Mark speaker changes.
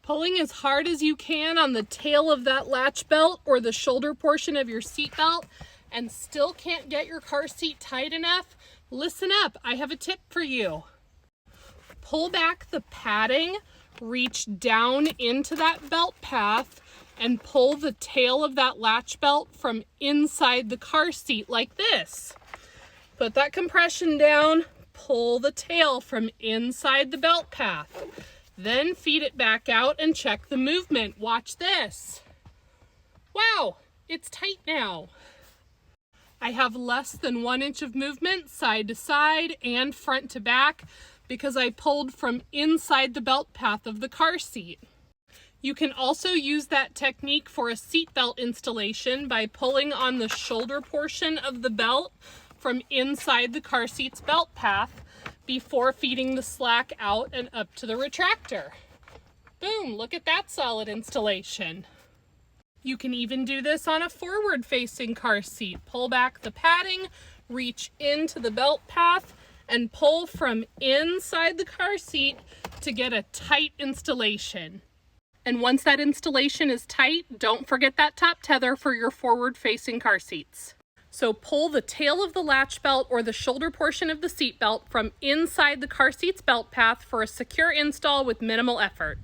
Speaker 1: Pulling as hard as you can on the tail of that latch belt or the shoulder portion of your seat belt and still can't get your car seat tight enough, listen up, I have a tip for you. Pull back the padding, reach down into that belt path, and pull the tail of that latch belt from inside the car seat like this. Put that compression down, pull the tail from inside the belt path. Then feed it back out and check the movement. Watch this. Wow, it's tight now. I have less than 1 inch of movement side to side and front to back because I pulled from inside the belt path of the car seat. You can also use that technique for a seat belt installation by pulling on the shoulder portion of the belt from inside the car seat's belt path before feeding the slack out and up to the retractor. Boom, look at that solid installation. You can even do this on a forward-facing car seat. Pull back the padding, reach into the belt path, and pull from inside the car seat to get a tight installation. And once that installation is tight, don't forget that top tether for your forward-facing car seats. So pull the tail of the latch belt or the shoulder portion of the seat belt from inside the car seat's belt path for a secure install with minimal effort.